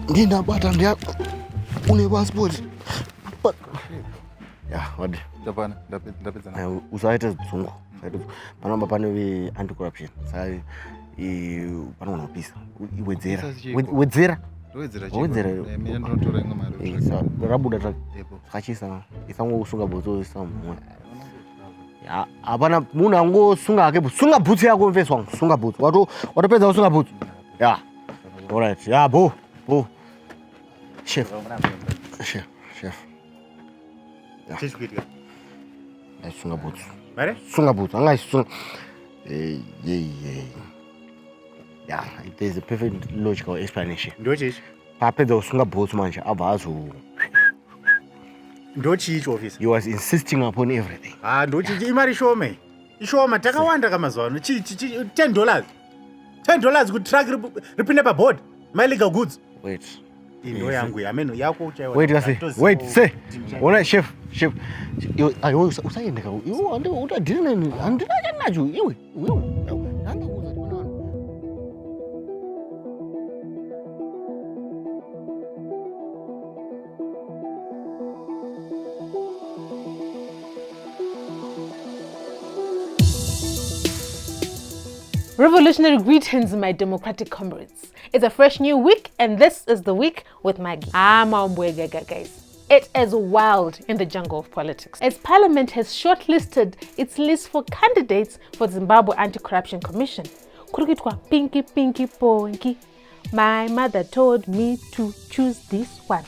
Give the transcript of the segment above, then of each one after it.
Ndina bata ndia une passport. But yeah, what? Ndapedza na. Usaite dzungu. Panamba pane we anti-corruption. Sai panoona pisa. Wedzera. Mina ndinotora imwe mari. Sasa rabuda ta. Kachisa isango usunga botso isamwe. Ya, apana munhu angosunga hake sunga boots yako mfeswa sunga boots. Watopedza usunga boots. Yeah. All right. Yeah, bo. Chef. Yeah. Sunga boots. Mare? Sunga boots. Anga sunga. Yeah, there's a perfect logical explanation. Ndochichi. Papedza usunga boots manje abazo. Ndochichi officer. You was insisting upon everything. Ndochichi imari shome. Ishoma takawanda kamazwano. $10. $10 kuti truck ripinde pa board. My legal goods. Wait. Indo yangu yameno yako uchaiwa. Wait, say. Ona chef. You usayendeka. You ande utadina nini? Andina nacho iwe. Anda kuza kuona. Revolutionary greetings, my democratic comrades. It's a fresh new week, and this is the week with Magi. Guys. It is wild in the jungle of politics, as Parliament has shortlisted its list for candidates for Zimbabwe Anti-Corruption Commission. Kurukitwa pinky ponky. My mother told me to choose this one,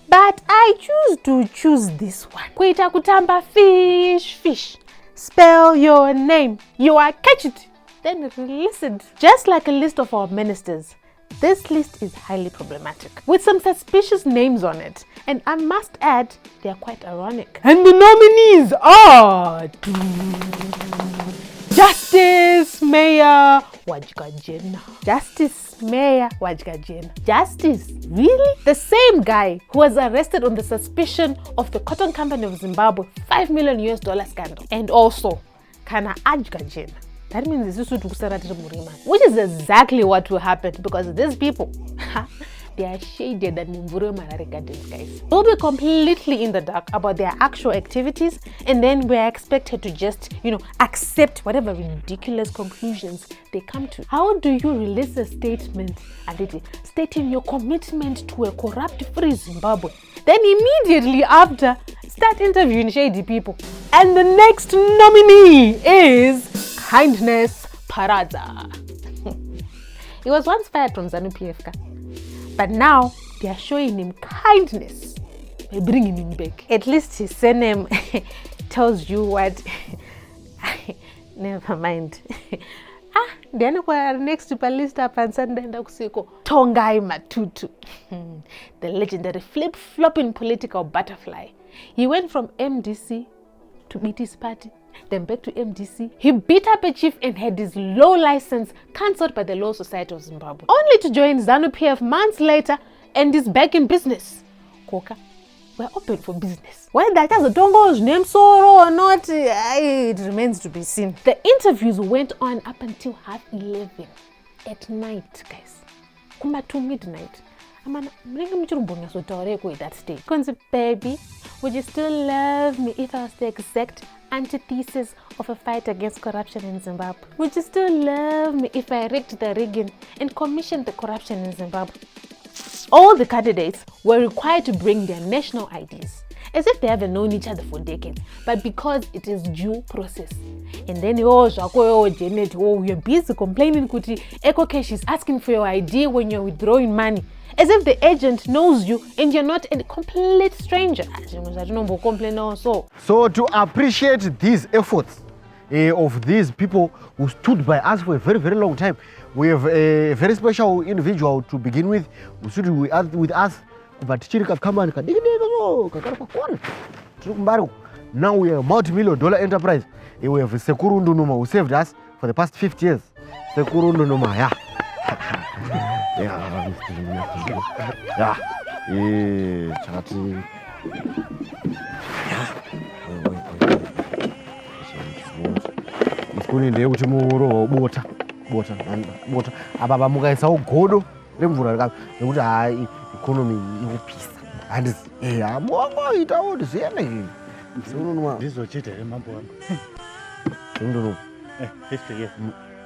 but I choose to choose this one. Kuita kutamba fish. Spell your name. You are catch it. Then release it. Just like a list of our ministers, this list is highly problematic, with some suspicious names on it, and I must add, they are quite ironic. And the nominees are Justice Mayor Wadyajena. Justice? Really? The same guy who was arrested on the suspicion of the cotton company of Zimbabwe $5 million scandal. And also, Kana Wadyajena. That means this is which is exactly what will happen, because these people, they are shaded and gardens, guys. We'll be completely in the dark about their actual activities, and then we're expected to just, accept whatever ridiculous conclusions they come to. How do you release a statement, Aditi, stating your commitment to a corrupt-free Zimbabwe, then immediately after start interviewing shady people? And the next nominee is Kindness Paraza. He was once fired from ZANU-PF, but now they are showing him kindness by bringing him back. At least his surname tells you what. Never mind. Then next to Palista Pansanda Kusiko, Tongai Matutu, the legendary flip-flopping political butterfly. He went from MDC to BT's party, then back to MDC. He beat up a chief and had his law license cancelled by the Law Society of Zimbabwe, only to join ZANU-PF months later and is back in business. Koka, we're open for business. Whether that has a Tongo's name Soro or not, it remains to be seen. The interviews went on up until 11:30 at night, guys. Kuma to midnight. That stage. Baby, would you still love me if I was the exact antithesis of a fight against corruption in Zimbabwe? Would you still love me if I rigged the rigging and commissioned the corruption in Zimbabwe? All the candidates were required to bring their national IDs, as if they haven't known each other for decades, but because it is due process. And then Janet, you're busy complaining kuti EcoCash is asking for your ID when you're withdrawing money, as if the agent knows you and you're not a complete stranger. So to appreciate these efforts of these people who stood by us for a very, very long time, we have a very special individual to begin with, who stood with us. Now we are a multi-million-dollar enterprise. We have Sekuru Ndunuma who saved us for the past 50 years. Sekuru Ndunuma, yeah. Ndeye kuti muuro bota apa mukaisa godo remvura nekuti economy ikupisa. And mongo itawo ziyene. Sununwa. Ndizochita mambo wangu. Sununu. 50 years.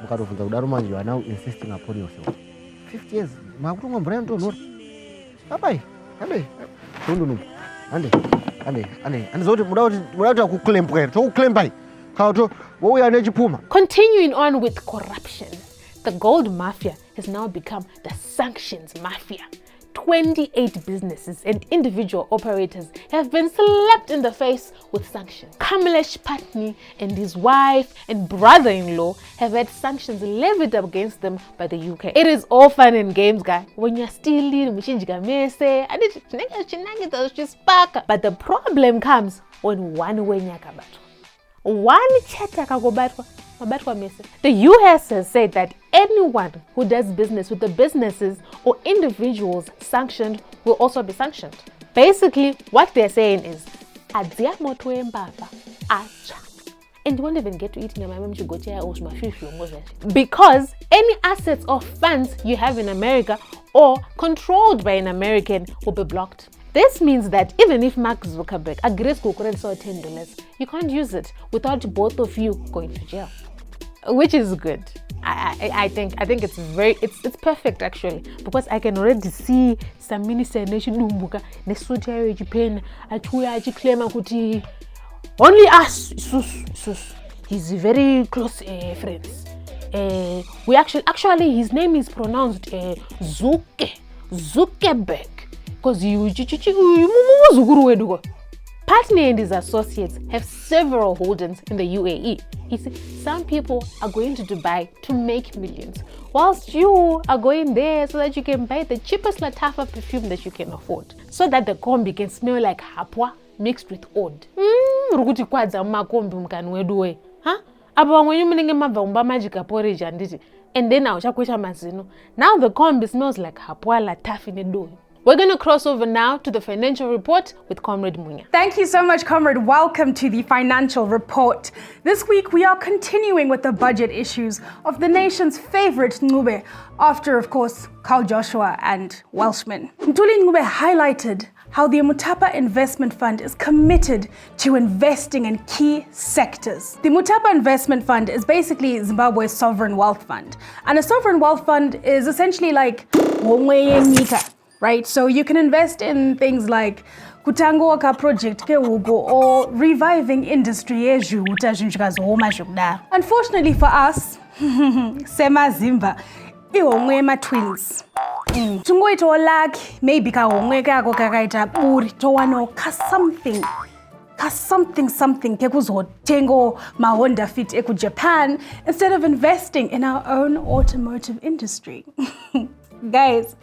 Mukatofunza kudaro manje you are now insisting upon yourself. 50 years. Makutonga mbura ntonora. Papai. Ande. Sununu. Ande zoti mudauti kuclaim kwera. Tokuclaim pai. Kauto wo ya nechipuma. Continuing on with corruption, the Gold Mafia has now become the Sanctions Mafia. 28 businesses and individual operators have been slapped in the face with sanctions. Kamlesh Patni and his wife and brother-in-law have had sanctions levied against them by the UK. It is all fun and games, guy. When you're stealing, but the problem comes when one chataka the US has said that anyone who does business with the businesses or individuals sanctioned will also be sanctioned. Basically, what they're saying is, and you won't even get to eat because any assets or funds you have in America or controlled by an American will be blocked. This means that even if Mark Zuckerberg agrees to $10, you can't use it without both of you going to jail, which is good. I think it's perfect actually, because I can already see some minister nation Japan claim only us he's very close friends. We actually his name is pronounced Zuckerberg. Because Patni and his associates have several holdings in the UAE. He said some people are going to Dubai to make millions, whilst you are going there so that you can buy the cheapest Latafa perfume that you can afford, so that the combi can smell like hapwa mixed with oud. Rukuti kwadza makombi mkani weduwe. Aba when you meaning mava magic porridge and then now chakwesha mazino. Now the combi smells like hapwa Latafa in the. We're going to cross over now to the financial report with Comrade Munya. Thank you so much, Comrade. Welcome to the financial report. This week, we are continuing with the budget issues of the nation's favorite Ncube, after, of course, Carl Joshua and Welshman. Ntuli Ncube highlighted how the Mutapa Investment Fund is committed to investing in key sectors. The Mutapa Investment Fund is basically Zimbabwe's sovereign wealth fund. And a sovereign wealth fund is essentially like Mika. Right? So you can invest in things like kutango ka project ke ugo or reviving industry. Unfortunately for us, Sema Zimba, iwongwema twins. Tungo ito lag maybe ka ongwe ka go kakaita buri to wano ka something ke kuzo tengo ma Honda Fit eku Japan instead of investing in our own automotive industry. Guys,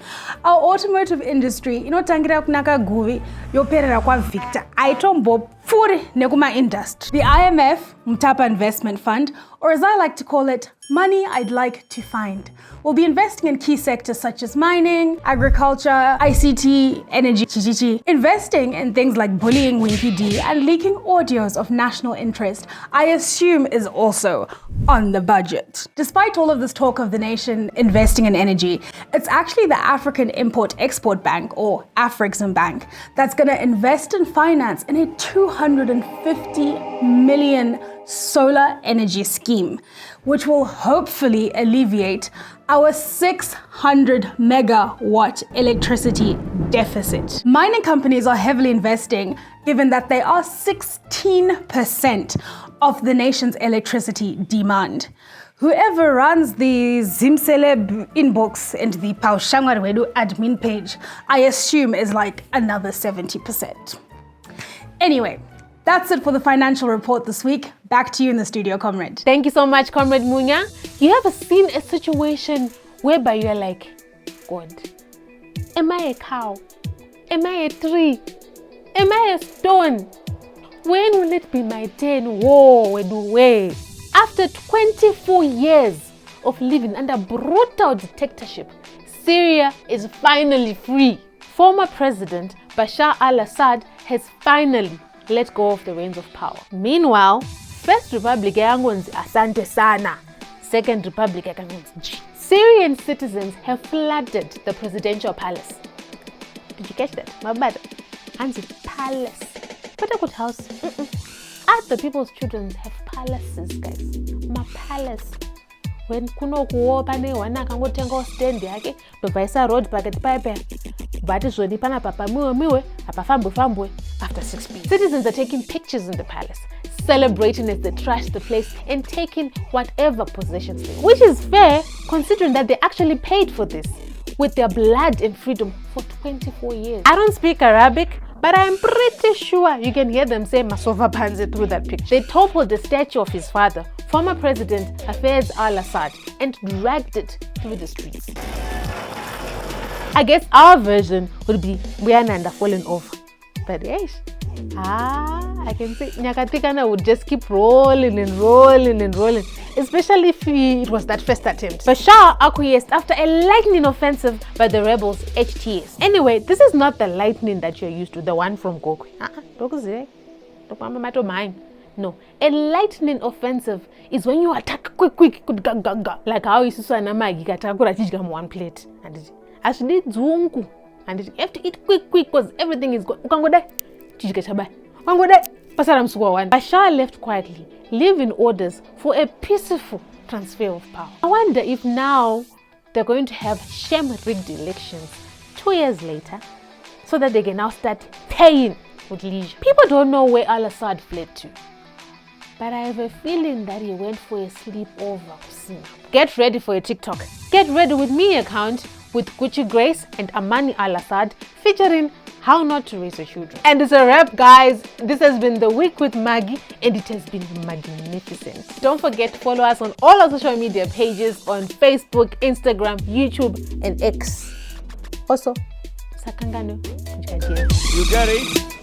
our automotive industry, inotangira kunaka guvi yoperera kwa Victor. Aitombo furi nekuma industry. The IMF, Mutapa Investment Fund, or as I like to call it, money I'd like to find, will be investing in key sectors such as mining, agriculture, ICT, energy, investing in things like bullying Wimpy D and leaking audios of national interest, I assume is also on the budget. Despite all of this talk of the nation investing in energy, it's actually the African Import-Export Bank, or Afrexim Bank, that's going to invest and finance in a 250 million solar energy scheme, which will hopefully alleviate our 600 megawatt electricity deficit. Mining companies are heavily investing, given that they are 16% of the nation's electricity demand. Whoever runs the Zimceleb inbox and the Paushangwarwedu admin page, I assume is like another 70%. Anyway, that's it for the financial report this week. Back to you in the studio, Comrade. Thank you so much, Comrade Munya. You ever seen a situation whereby you're like, God, am I a cow? Am I a tree? Am I a stone? When will it be my turn? Whoa, way. After 24 years of living under brutal dictatorship, Syria is finally free. Former President Bashar al-Assad has finally let go of the reins of power. Meanwhile, First Republic yangonzi asante sana, Second Republic yangonzi. Syrian citizens have flooded the presidential palace. Did you catch that? My bad. And the palace. But a good house. Other people's children have palaces, guys. My palace. When kuno kuopa ne wana kangotenga stand yake ndovaisa road bucket pipe but zvoni pana papa miwe apafambwe after 6 p.m. Citizens are taking pictures in the palace, celebrating as they trash the place and taking whatever possessions they want, which is fair considering that they actually paid for this with their blood and freedom for 24 years. I don't speak Arabic, but I'm pretty sure you can hear them say Masova Panze through that picture. They toppled the statue of his father, former President Hafez al-Assad, and dragged it through the streets. I guess our version would be Buyananda falling over. But yes, I can say Nyakatikana would just keep rolling, especially if it was that first attempt. Bashar acquiesced after a lightning offensive by the rebels HTS. Anyway, this is not the lightning that you're used to, the one from Gokwe. No, a lightning offensive is when you attack quick, like how Isusana Magi Magirazi one plate. And actually, Zungu. And you have to eat quick because everything is good. Bashar left quietly, leaving orders for a peaceful transfer of power. I wonder if now they're going to have sham-rigged elections 2 years later so that they can now start paying with leisure. People don't know where al-Assad fled to, but I have a feeling that he went for a sleepover. Get ready for a TikTok. Get ready with me account with Gucci Grace and Amani al-Assad featuring how not to raise your children. And it's a wrap, guys. This has been The Week with Maggie, and it has been magnificent. Don't forget to follow us on all our social media pages on Facebook, Instagram, YouTube, and X. Also, Sakangano. You get it?